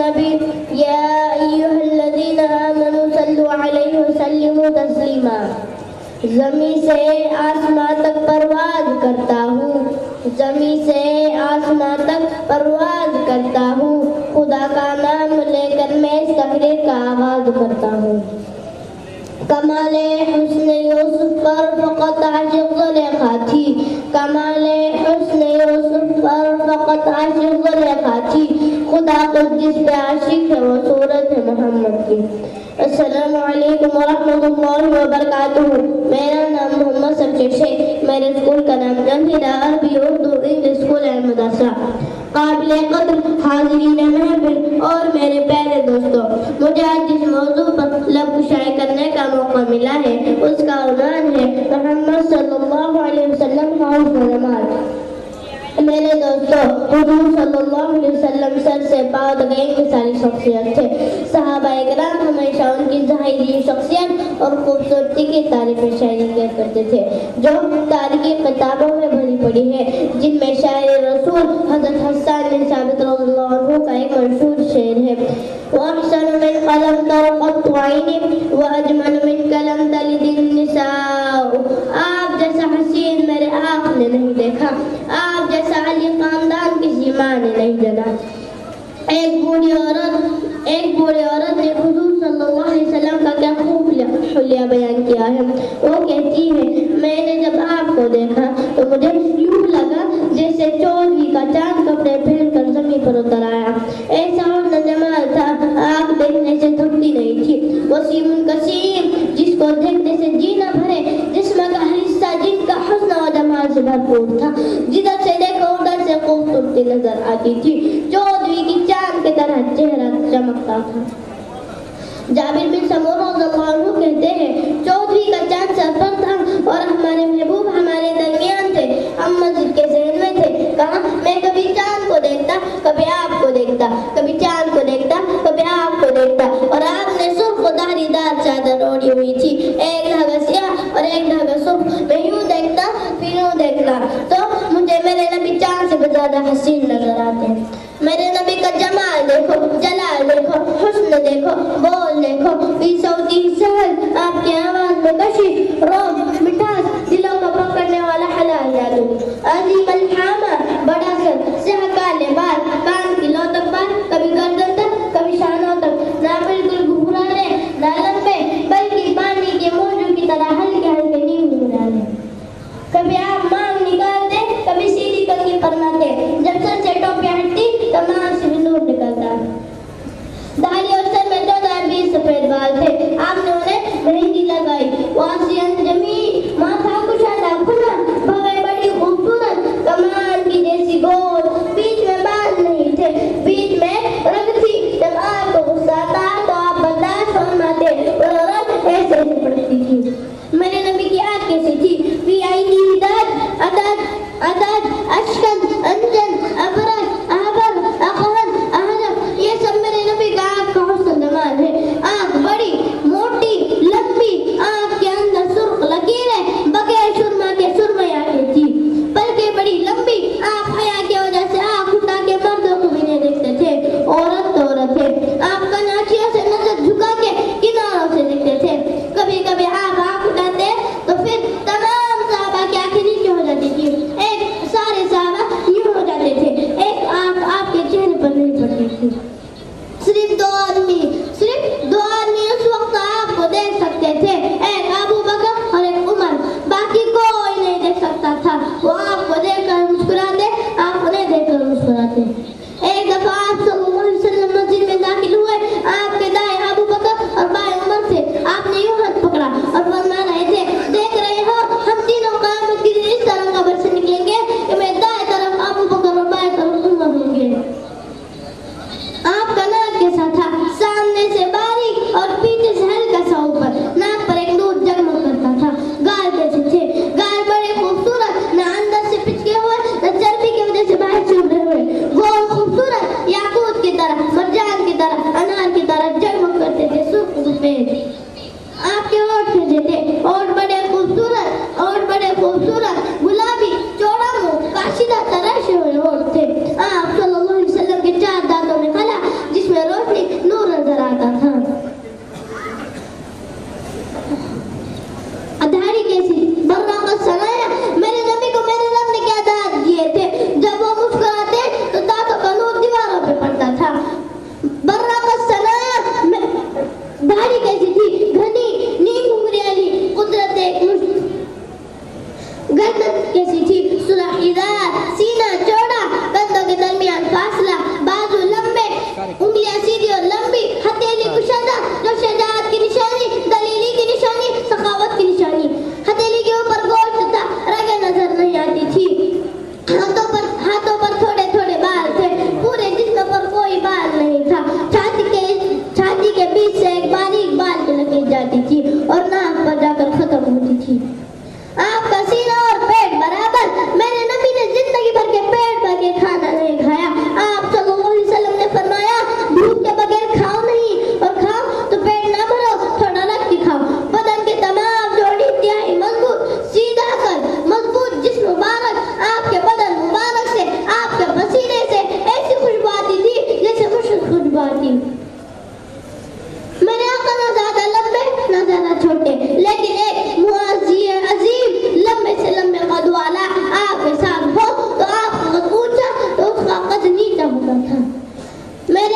النبي يا أيها الذين آمنوا صلوا عليه وسلموا تسليما. زمین سے آسمان تک پرواز کرتا ہوں، زمین سے آسمان تک پرواز کرتا ہوں، خدا کا نام لے کر میں اس تقریر کا آغاز کرتا ہوں. کمال حسن یوسف پر فقط عاشق زلیخا تھی، کمال حسن یوسف پر فقط عاشق زلیخا تھی، خدا خود جس پہ عاشق ہے وہ صورت ہے محمد کی. السلام علیکم ورحمۃ اللہ وبرکاتہ. میرا نام محمد سمشید شیخ، میرے اسکول کا نام جمہیرہ عربی اردو انگلش اسکول احمد اسرا. قابل قدر حاضرین محفل اور میرے پیارے دوستوں، مجھے آج جس موضوع پر لب کشائی کرنے کا موقع ملا ہے اس کا عنوان ہے محمد صلی اللہ علیہ وسلم کا حسن جمال. میرے دوستوں، حضور صلی اللہ علیہ وسلم سر سے پاؤں تک ایک مثالی شخصیت تھے. صحابہ کرام ہمیشہ ان کی ظاہری شخصیت اور خوبصورتی کی تعریف شاعری کیا کرتے تھے جو تاریخی کتابوں میں بھری پڑی ہے، جن میں شاعر رسول حضرت حسان بن ثابت رضی اللہ عنہ کا ایک مشہور شعر ہے: وَأَحْسَنُ مِنْ قَلَمْ تَرْقَتْ عَيْنِي وَأَجْمَلُ مِنْكَ لَمْ تَلِدِ النِّسَاءُ. آپ جیسا حسین میرے آنکھ نے نہیں دیکھا، آپ جیسا علی خاندان کسی ماں نے نہیں جنا. ایک بوڑھی عورت نے حضور صلی اللہ علیہ وسلم کا کیا خوب حلیہ بیان کیا ہے. وہ کہتی ہے: میں نے جب آپ کو دیکھا تو مجھے یوں لگا جیسے چودھویں کا چاند کپڑے پہن کر زمین پر اتر آیا. ایسا حسن جمال تھا، آنکھ دیکھنے سے تھکتی نہیں تھی. وسیم کثیر، جس کو دیکھنے سے جی نہ بھرے، جسم کا حصہ جن کا حسن و جمال سے بھرپور تھا، جدھر سے دیکھو ادھر سے خوبصورتی نظر آتی تھی. چودھویں کی چاند کی طرح چہرہ چمکتا تھا. جابر بن سمورہ رضی اللہ عنہ کہتے ہیں: چودھویں کا چاند سر پر تھا اور ہمارے محبوب ہمارے درمیان تھے. ہم مسجد کے ذہن میں تھے. کہا: میں کبھی چاند کو دیکھتا، کبھی آپ کو دیکھتا، کبھی چاند کو دیکھتا، کبھی آپ کو دیکھتا. اور آپ نے سرخ و دھاری دار چادر اوڑھی ہوئی تھی، ایک دھاگا سیاہ اور ایک دھاگا سرخ. میں یوں دیکھتا پھر یوں دیکھتا تو مجھے میرے نبی چاند سے زیادہ حسین نظر آتے ہیں. میرے نبی کا جمال دیکھو، جلال دیکھو، حسن دیکھو، بول دیکھو، بی صوتی سہل، آپ کی آواز میں کشش، روب، مٹھاس، دلوں کو پکڑنے والا حلال جادو. عظیم الحامہ، بڑا سر، سیاہ کالے بال، کان کی لو تک بال، کبھی گردن تک، کبھی شانوں تک، نہ بالکل گھبرانے، نہ لمبے، بلکہ پانی کے موجوں کی طرح ہلکے ہلکے نیم گھبرانے. کبھی آپ مانگ نکالتے، کبھی سیدھی کنگھی فرماتے. جب سر سے ٹوپیاں ہٹتی تو مانگ سے بھی نور نکلتا. داڑھی اور سر میں 2020 سفید بال تھے. آپ نے انہیں مہندی لگائی. واسیاً جمی، ماتھا کشادہ کھلا، بھویں بڑی خوبصورت، کمان کی جیسی گول. بیچ میں بال نہیں تھے، بیچ میں رنگ تھی. جب آپ کو غصہ آتا تو آپ برداشت فرماتے اور رنگ ایسے ایسے پڑتی تھی. میرے نبی کی آنکھ کیسی تھی؟ فی عینی داد، عدد، عدد، اشکن، انجن، ابرد، احبر، اقہن، احنف. یہ سب میرے نبی کا آنکھ کا حسن جمال ہے. آنکھ بڑی، موٹی، لمبی، آنکھ کے اندر سرخ لکیر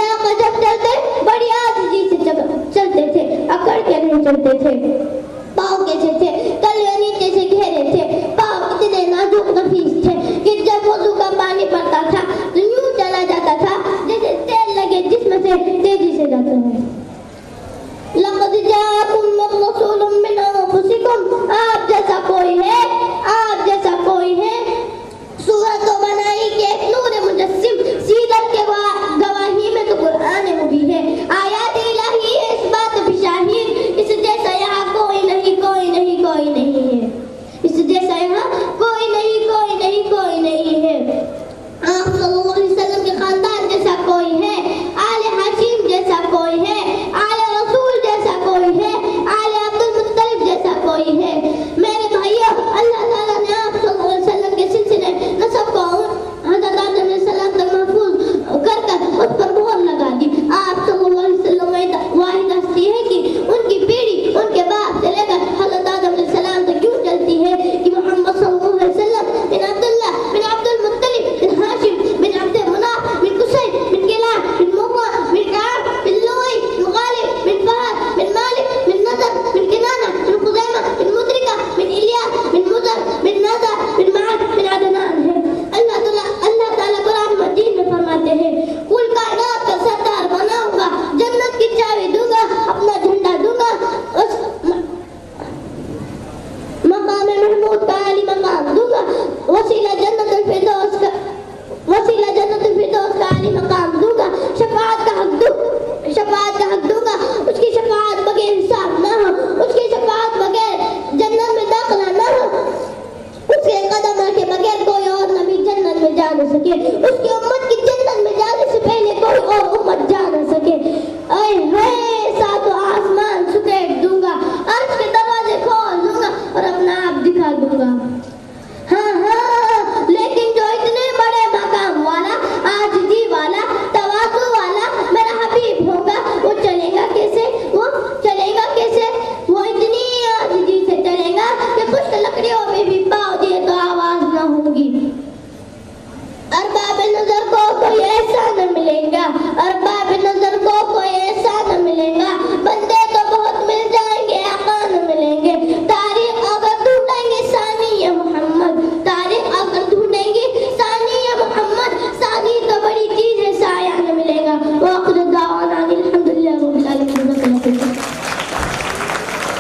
میرے آقا جب چلتے بڑی عاجزی سے چلتے تھے، اکڑ کے نہیں چلتے تھے، پاؤں کیسے تھے، تلوے نیچے سے گھیرے تھے، پاؤں اتنے نازک نفیس تھے کہ جب وضو کا پانی پڑتا تھا تو یوں چلا جاتا تھا جیسے تیل لگے جسم سے تیزی سے جاتا ہے۔ لقد جاءکم رسول من انفسکم، آپ جیسا کوئی ہے